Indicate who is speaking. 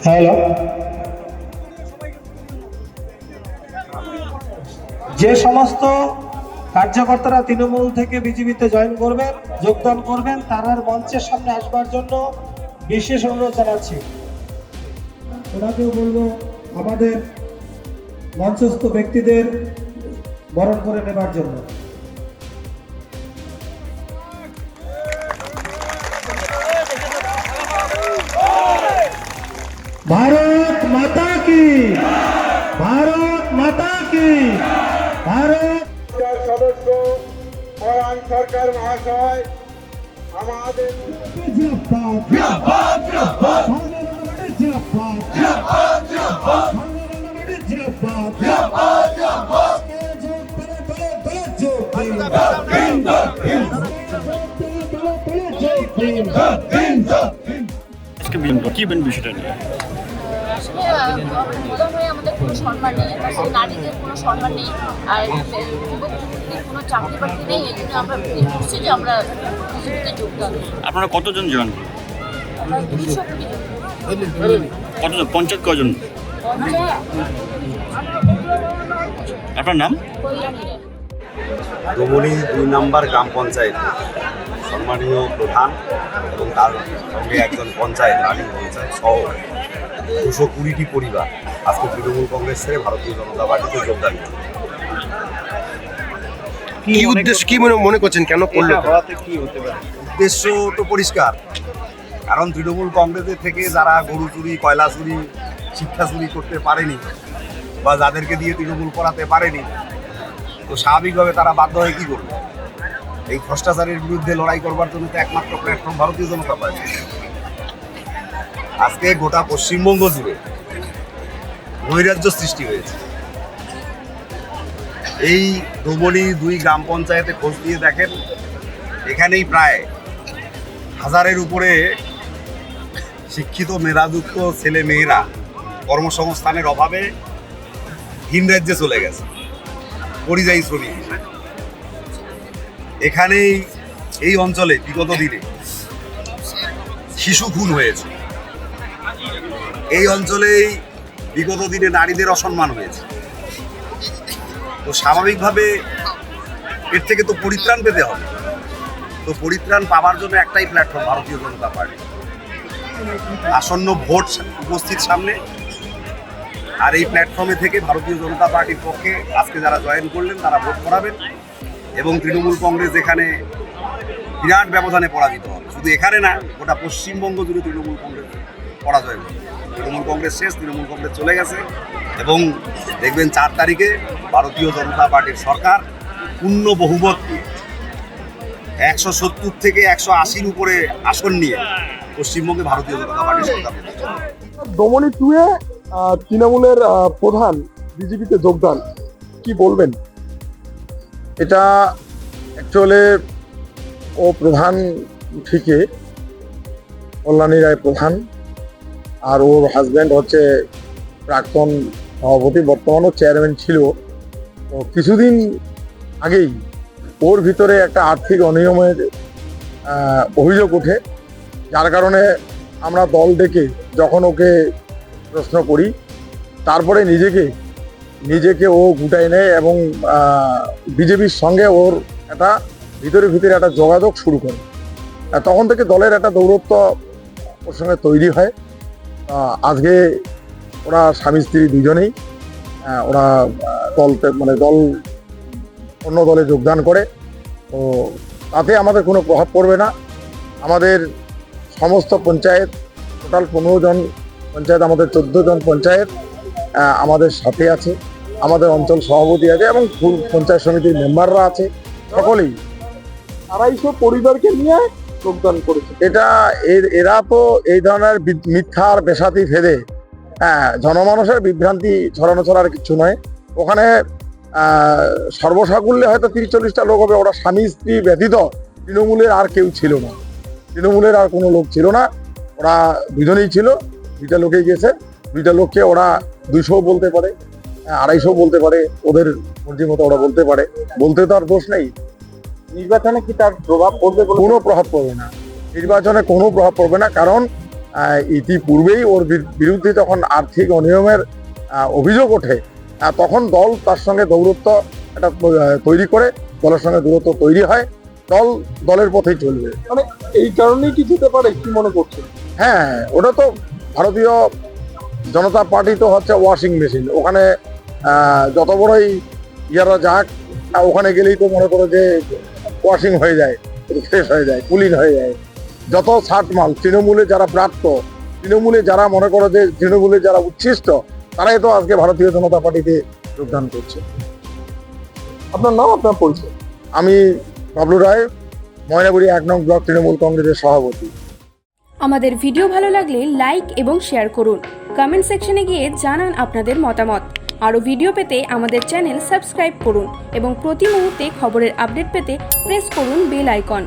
Speaker 1: Hello, যে সমস্ত কার্যকর্তারা তৃণমূল থেকে বিজেপিতে জয়েন করবেন, যোগদান করবেন, তারা মঞ্চের সামনে আসবার জন্য বিশেষ অনুরোধ জানাচ্ছি। ওনাকেও বলবো আমাদের মঞ্চস্থ ব্যক্তিদের বরণ করে নেবার জন্য। ভারত মাতা কি, ভারত মাতা কি, ভারত।
Speaker 2: সদস্য পরাণ সরকার মহাশয় আমাদের
Speaker 3: বিষয়টা নিয়ে
Speaker 4: আসলে মনে হয় আমাদের কোনো সম্মান নেই, আসলে নারীদের কোনো সম্মান নেই, আর যুবক যুবতীদের কোনো চাকরি বাকরি নেই। এই জন্য আমরা বুঝছি যে আমরা বিজেপিতে যোগদান।
Speaker 3: আপনারা কতজন জয়েন করবেন?
Speaker 4: আমরা 220 জন।
Speaker 3: কতজন? পঞ্চায়েত কজন? আপনার নাম?
Speaker 4: কল্যাণী রায়।
Speaker 5: ডোমনি 2 নম্বর গ্রাম পঞ্চায়েত সম্মানীয় প্রধান এবং তার সঙ্গে একজন পঞ্চায়েত রানিং পঞ্চায়েত সহ 220টি পরিবার আজকে তৃণমূল কংগ্রেস ছেড়ে ভারতীয় জনতা পার্টিতে যোগদান করে।
Speaker 6: কি উদ্দেশ্য, কি মনে করছেন, কেন করলো?
Speaker 5: উদ্দেশ্য তো পরিষ্কার, কারণ তৃণমূল কংগ্রেসের থেকে যারা গরু চুরি, কয়লা চুরি, শিক্ষা চুরি করতে পারেনি বা যাদেরকে দিয়ে তৃণমূল করাতে পারেনি, তো স্বাভাবিকভাবে তারা বাধ্য হয়ে কী করবে? এই ভ্রষ্টাচারের বিরুদ্ধে লড়াই করবার জন্য তো একমাত্র প্ল্যাটফর্ম ভারতীয় জনতা পার্টি। আজকে গোটা পশ্চিমবঙ্গ জুড়ে নৈরাজ্য সৃষ্টি হয়েছে। এই ডোমনি 2 গ্রাম পঞ্চায়েতে খোঁজ দিয়ে দেখেন, এখানেই প্রায় 1000-এর উপরে শিক্ষিত মেধাযুক্ত ছেলে মেয়েরা কর্মসংস্থানের অভাবে ভিন রাজ্যে চলে গেছে, পরিযায়ী শ্রমিক। এখানেই এই অঞ্চলে বিগত দিনে শিশু খুন হয়েছে, এই অঞ্চলেই বিগত দিনে নারীদের অসম্মান হয়েছে। তো স্বাভাবিকভাবে এর থেকে তো পরিত্রাণ পেতে হবে। তো পরিত্রাণ পাওয়ার জন্য একটাই প্ল্যাটফর্ম ভারতীয় জনতা পার্টি। আসন্ন ভোট উপস্থিত সামনে, আর এই প্ল্যাটফর্মে থেকে ভারতীয় জনতা পার্টির পক্ষে আজকে যারা জয়েন করলেন তারা ভোট করাবেন এবং তৃণমূল কংগ্রেস এখানে বিরাট ব্যবধানে পরাজিত হবে। শুধু এখানে না, গোটা পশ্চিমবঙ্গ জুড়ে তৃণমূল কংগ্রেস পরাজয় হবে। তৃণমূল কংগ্রেস শেষ, তৃণমূল কংগ্রেস চলে গেছে এবং দেখবেন 4 তারিখে ভারতীয় জনতা পার্টির সরকার পূর্ণ বহুমত 170 থেকে 180-র উপরে আসন নিয়ে পশ্চিমবঙ্গে ভারতীয় জনতা পার্টির সরকার।
Speaker 6: ডোমনি 2-এ তৃণমূলের প্রধান বিজেপিতে যোগদান, কি বলবেন?
Speaker 7: এটা অ্যাকচুয়ালি ও প্রধান ঠিকই, কল্যাণী রায় প্রধান, আর ওর হাজব্যান্ড হচ্ছে প্রাক্তন সভাপতি, বর্তমানও চেয়ারম্যান ছিল। তো কিছুদিন আগেই ওর ভিতরে একটা আর্থিক অনিয়মের অভিযোগ ওঠে, যার কারণে আমরা দল ডেকে যখন ওকে প্রশ্ন করি, তারপরে নিজেকে ও গুটাই নেয় এবং বিজেপির সঙ্গে ওর একটা ভিতরে একটা যোগাযোগ শুরু করে। তখন থেকে দলের একটা দৌরত্ব ওর সঙ্গে তৈরি হয়। আজকে ওরা স্বামী স্ত্রী দুজনেই ওরা দল অন্য দলে যোগদান করে। তো তাতে আমাদের কোনো প্রভাব পড়বে না। আমাদের সমস্ত পঞ্চায়েত, টোটাল 15 জন পঞ্চায়েত, আমাদের 14 জন পঞ্চায়েত আমাদের সাথে আছে, আমাদের অঞ্চল সভাপতি আছে এবং পঞ্চায়েত সমিতির মেম্বাররা আছে, সকলেই
Speaker 6: 250 পরিবারকে নিয়ে যোগদান করেছে।
Speaker 7: এরা তো এই ধরনের মিথ্যা আর বেসাতি ফেদে জনমানুষের বিভ্রান্তি ছড়ানো ছাড়ার কিছু নয়। ওখানে সর্বসাকুল্যে হয়তো 30-40টা লোক হবে, ওরা স্বামী স্ত্রী ব্যতীত তৃণমূলের আর কেউ ছিল না, তৃণমূলের আর কোনো লোক ছিল না। ওরা দুজনেই ছিল, 2টা লোকেই গেছে। 2টা লোককে ওরা 200 বলতে পারে, 250 বলতে পারে, ওদের মর্জি মতো ওরা বলতে পারে, বলতে তো আর দোষ নেই।
Speaker 6: নির্বাচনে কি তার প্রভাব পড়বে?
Speaker 7: কোনো প্রভাব পড়বে না, নির্বাচনে কোনো প্রভাব পড়বে না, কারণ ইতিপূর্বেই ওর বিরুদ্ধে যখন আর্থিক অনিয়মের অভিযোগ ওঠে, তখন দল তার সঙ্গে দৌরত্ব একটা তৈরি করে, দলের সঙ্গে দূরত্ব তৈরি হয়, দলের পথেই চলবে।
Speaker 6: মানে এই কারণেই কি যেতে পারে, কি মনে করছেন?
Speaker 7: হ্যাঁ, ওটা তো ভারতীয় জনতা পার্টি তো হচ্ছে ওয়াশিং মেশিন। ওখানে যত বড়ই ইয়ারা যাক, ওখানে গেলেই তো মনে করো যে ওয়াশিং হয়ে যায়, ফ্রেশ হয়ে যায়, কুলিন হয়ে যায়। যত ছাট মাল তৃণমূলে যারা প্রাপ্ত, তৃণমূলে যারা মনে করো যে তৃণমূলে যারা উচ্ছিষ্ট, তারাই তো আজকে ভারতীয় জনতা পার্টিতে যোগদান করছে।
Speaker 6: আপনার নাম, আপনার পরিচয়?
Speaker 7: আমি বাবলু রায়, ময়নাগুড়ি 1 নং ব্লক তৃণমূল কংগ্রেসের সভাপতি।
Speaker 8: আমাদের ভিডিও ভালো লাগলে লাইক এবং শেয়ার করুন। কমেন্ট সেকশনে গিয়ে জানান আপনাদের মতামত। আরও ভিডিও পেতে আমাদের চ্যানেল সাবস্ক্রাইব করুন এবং প্রতি মুহূর্তে খবরের আপডেট পেতে প্রেস করুন বেল আইকন।